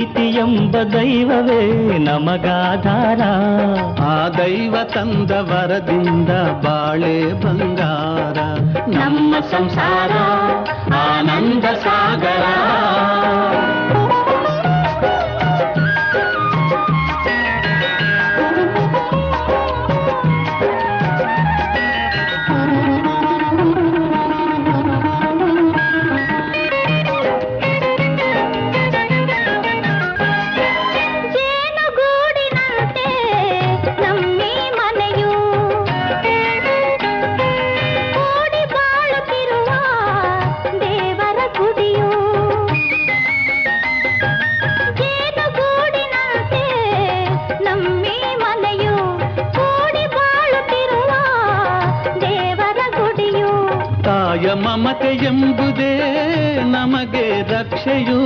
ಪ್ರೀತಿ ಎಂಬ ದೈವವೇ ನಮಗಾಧಾರ. ಆ ದೈವ ತಂದ ವರದಿಂದ ಬಾಳೆ ಬಂಗಾರ. ನಮ್ಮ ಸಂಸಾರ ಆನಂದ ಸಾಗರ. ಮಮತೆ ಎಂಬುದೇ ನಮಗೆ ರಕ್ಷೆಯು.